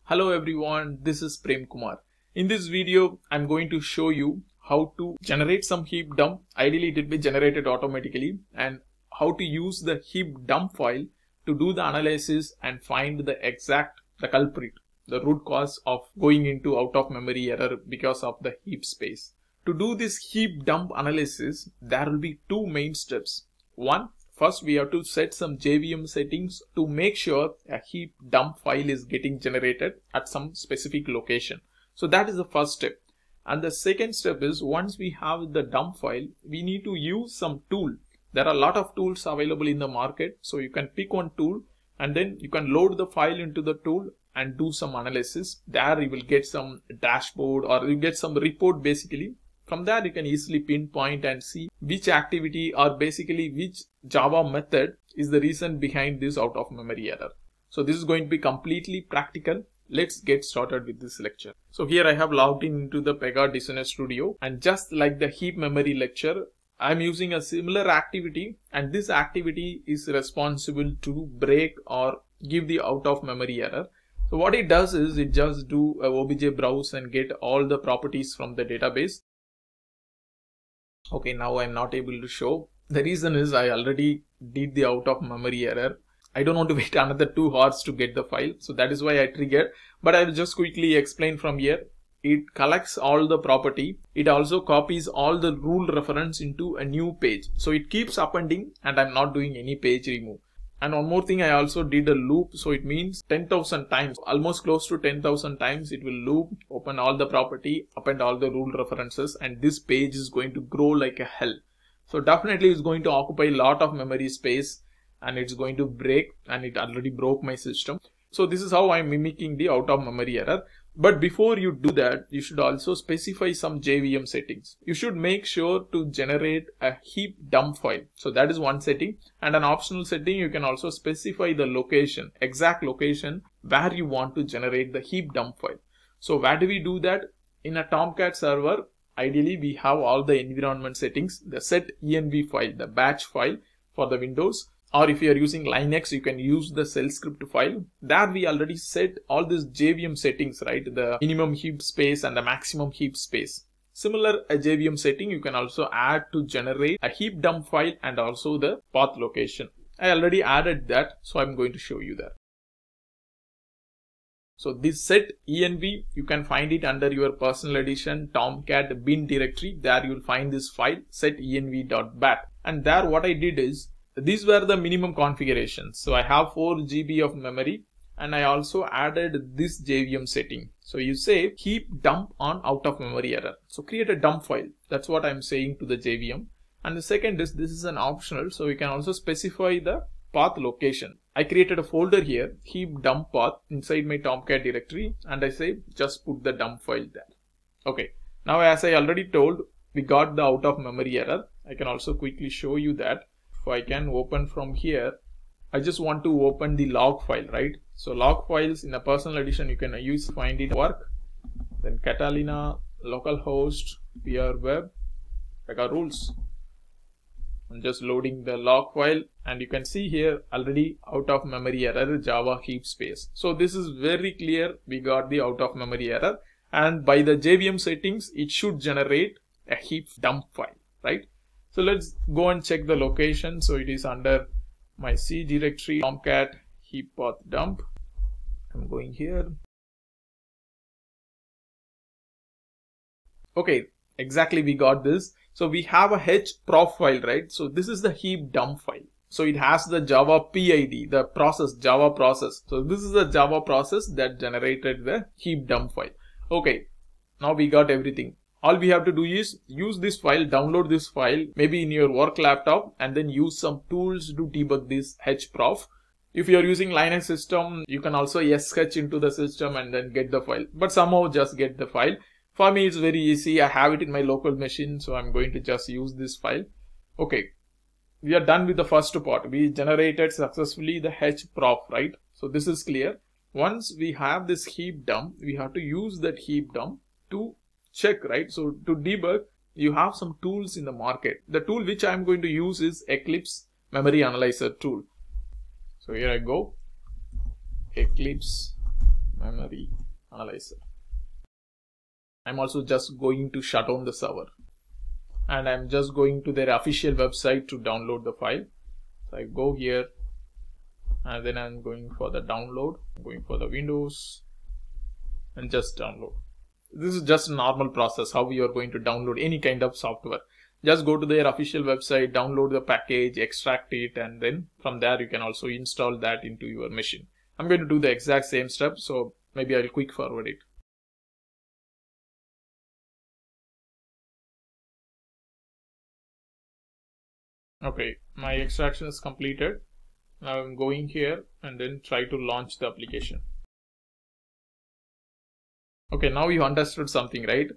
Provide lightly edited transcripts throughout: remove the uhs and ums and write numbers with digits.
Hello everyone, this is Prem Kumar. In this video, I'm going to show you how to generate some heap dump. Ideally, it will be generated automatically, and how to use the heap dump file to do the analysis and find the culprit, the root cause of going into out of memory error because of the heap space. To do this heap dump analysis, there will be two main steps. First, we have to set some JVM settings to make sure a heap dump file is getting generated at some specific location. So that is the first step. And the second step is, once we have the dump file, we need to use some tool. There are a lot of tools available in the market. So you can pick one tool and then you can load the file into the tool and do some analysis. There you will get some dashboard or you get some report basically. From there, you can easily pinpoint and see which activity or basically which Java method is the reason behind this out of memory error. So this is going to be completely practical. Let's get started with this lecture. So here I have logged into the Pega Designer Studio, and just like the heap memory lecture, I'm using a similar activity, and this activity is responsible to break or give the out of memory error. So what it does is it just do a obj browse and get all the properties from the database. Okay, now I'm not able to show. The reason is I already did the out of memory error. I don't want to wait another 2 hours to get the file. So that is why I triggered. But I will just quickly explain from here. It collects all the property. It also copies all the rule reference into a new page. So it keeps appending, and I'm not doing any page remove. And one more thing, I also did a loop. So it means 10,000 times, almost close to 10,000 times it will loop, open all the property, append all the rule references, and this page is going to grow like a hell. So definitely it's going to occupy a lot of memory space and it's going to break, and it already broke my system. So this is how I'm mimicking the out of memory error. But before you do that, you should also specify some JVM settings. You should make sure to generate a heap dump file. So that is one setting, and an optional setting, you can also specify the location, exact location where you want to generate the heap dump file. So where do we do that? In a Tomcat server, ideally we have all the environment settings, the set env file, the batch file for the Windows. Or if you are using Linux, you can use the shell script file. There we already set all these JVM settings, right? The minimum heap space and the maximum heap space. Similar JVM setting you can also add to generate a heap dump file and also the path location. I already added that, so I'm going to show you that. So this set env, you can find it under your personal edition Tomcat bin directory. There you will find this file set env.bat. And there what I did is, these were the minimum configurations. So I have 4 GB of memory, and I also added this JVM setting. So you say heap dump on out of memory error. So create a dump file. That's what I'm saying to the JVM. And the second is, this is an optional. So you can also specify the path location. I created a folder here, heap dump path, inside my Tomcat directory, and I say just put the dump file there. Okay. Now as I already told, we got the out of memory error. I can also quickly show you that. So I can open from here. I just want to open the log file, right? So log files in a personal edition, you can use find it work, then Catalina, localhost, PR web, Pega rules. I'm just loading the log file, and you can see here already out of memory error Java heap space. So this is very clear. We got the out of memory error, and by the JVM settings, it should generate a heap dump file, right? So let's go and check the location. So it is under my C directory, Tomcat heap path dump. I'm going here. Okay, exactly, we got this. So we have a hprof file, right? So this is the heap dump file. So it has the Java PID, the process, Java process. So this is the Java process that generated the heap dump file. Okay, now we got everything. All we have to do is use this file, download this file, maybe in your work laptop, and then use some tools to debug this hprof. If you are using Linux system, you can also sh into the system and then get the file. But somehow just get the file. For me, it's very easy. I have it in my local machine, so I'm going to just use this file. Okay, we are done with the first part. We generated successfully the hprof, right? So this is clear. Once we have this heap dump, we have to use that heap dump to check, right? So to debug, you have some tools in the market. The tool which I'm going to use is Eclipse Memory Analyzer tool. So here I go, Eclipse memory analyzer. I'm also just going to shut down the server, and I'm just going to their official website to download the file. So I go here, and then I'm going for the download, I'm going for the Windows, and just download. This is just a normal process how you are going to download any kind of software. Just go to their official website, download the package, extract it, and then from there you can also install that into your machine. I'm going to do the exact same step, so maybe I'll quick forward it. Okay, my extraction is completed. Now I'm going here and then try to launch the application. Okay, now you understood something, right?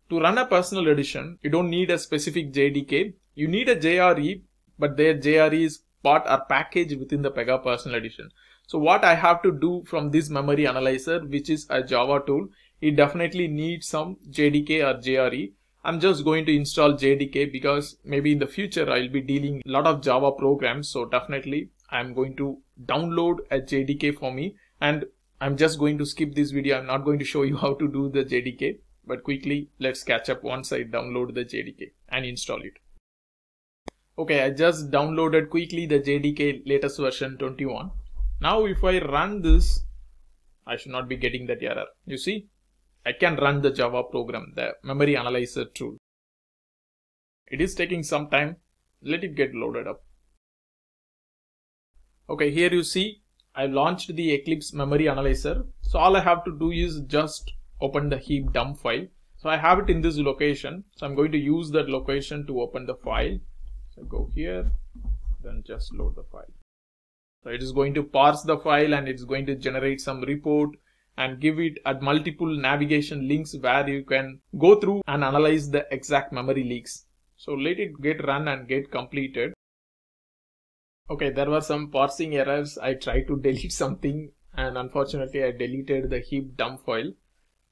To run a personal edition, you don't need a specific JDK. You need a JRE, but their JRE is part or package within the Pega personal edition. So what I have to do from this memory analyzer, which is a Java tool, it definitely needs some JDK or JRE. I'm just going to install JDK because maybe in the future I'll be dealing a lot of Java programs. So definitely I'm going to download a JDK for me, and I'm just going to skip this video. I'm not going to show you how to do the JDK, but quickly let's catch up once I download the JDK and install it. Okay, I just downloaded quickly the JDK latest version 21. Now if I run this, I should not be getting that error. You see, I can run the Java program, the memory analyzer tool. It is taking some time. Let it get loaded up. Okay, here you see I launched the Eclipse memory analyzer. So all I have to do is just open the heap dump file. So I have it in this location. So I'm going to use that location to open the file. So go here, then just load the file. So it is going to parse the file and it's going to generate some report and give it at multiple navigation links where you can go through and analyze the exact memory leaks. So let it get run and get completed. Okay, there were some parsing errors. I tried to delete something and unfortunately I deleted the heap dump file.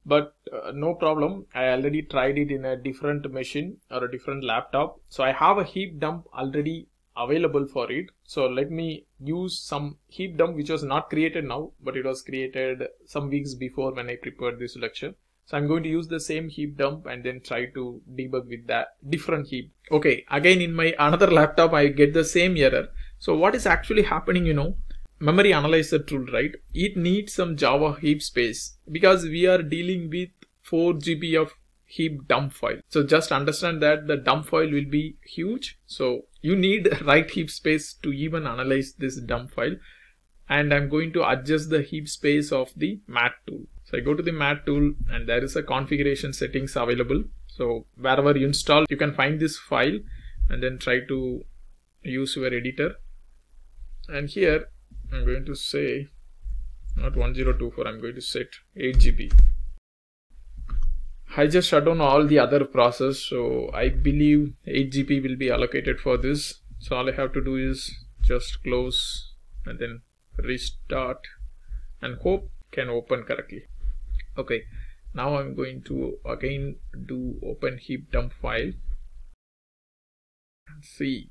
But no problem. I already tried it in a different machine or a different laptop. So I have a heap dump already available for it. So let me use some heap dump which was not created now, but it was created some weeks before when I prepared this lecture. So I'm going to use the same heap dump and then try to debug with that different heap. Okay, again in my another laptop I get the same error. So what is actually happening, you know, memory analyzer tool, right? It needs some Java heap space because we are dealing with 4 GB of heap dump file. So just understand that the dump file will be huge. So you need right heap space to even analyze this dump file. And I'm going to adjust the heap space of the mat tool. So I go to the mat tool and there is a configuration settings available. So wherever you install, you can find this file and then try to use your editor. And here I'm going to say not 1024, I'm going to set 8 GB. I just shut down all the other process, so I believe 8 GB will be allocated for this. So all I have to do is just close and then restart and hope can open correctly. Okay, now I'm going to again do open heap dump file and see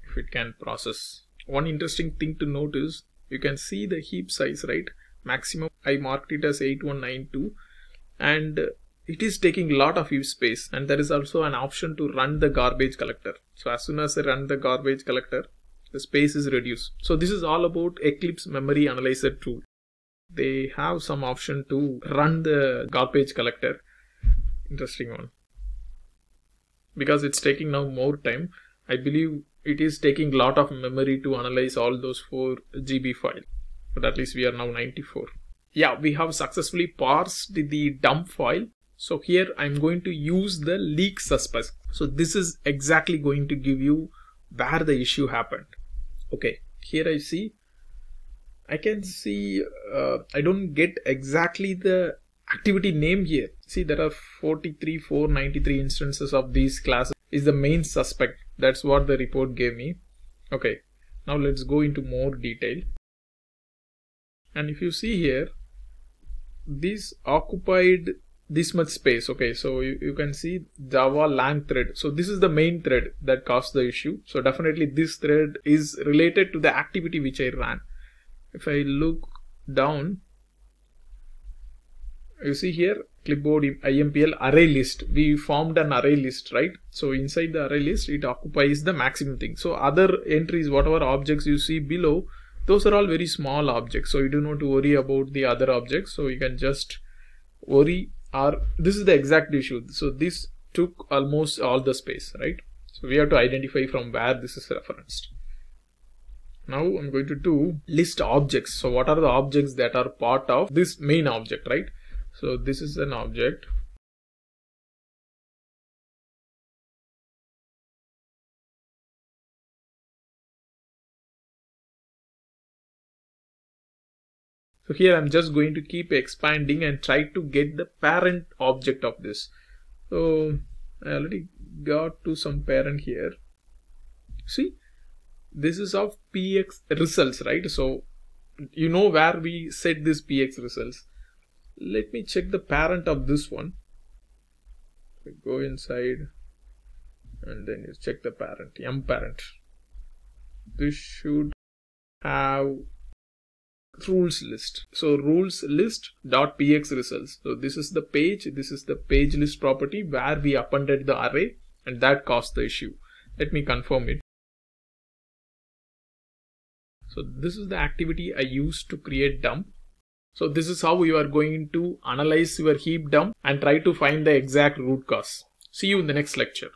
if it can process. One interesting thing to note is you can see the heap size, right? Maximum I marked it as 8192 and it is taking a lot of heap space, and there is also an option to run the garbage collector. So as soon as I run the garbage collector, the space is reduced. So this is all about Eclipse memory analyzer tool. They have some option to run the garbage collector. Interesting one. Because it's taking now more time. I believe it is taking a lot of memory to analyze all those 4 GB files. But at least we are now 94. Yeah, we have successfully parsed the dump file. So here I'm going to use the leak suspect. So this is exactly going to give you where the issue happened. Okay, here I can see I don't get exactly the activity name here. See, there are 493 instances of these classes is the main suspect. That's what the report gave me. Okay, now let's go into more detail. And if you see here, this occupied this much space. Okay, so you can see Java lang thread. So this is the main thread that caused the issue. So definitely this thread is related to the activity which I ran. If I look down, you see here clipboard IMPL array list. We formed an array list, right? So inside the array list, it occupies the maximum thing. So other entries, whatever objects you see below, those are all very small objects. So you do not worry about the other objects. So you can just worry, or this is the exact issue. So this took almost all the space, right? So we have to identify from where this is referenced. Now I'm going to do list objects. So what are the objects that are part of this main object, right? So this is an object. So here I'm just going to keep expanding and try to get the parent object of this. So I already got to some parent here. See, this is of PX results, right? So you know where we set this PX results. Let me check the parent of this one. So go inside and then you check the parent, M parent. This should have rules list. So rules list dot px results. So this is the page. This is the page list property where we appended the array, and that caused the issue. Let me confirm it. So this is the activity I used to create dump. So this is how you are going to analyze your heap dump and try to find the exact root cause. See you in the next lecture.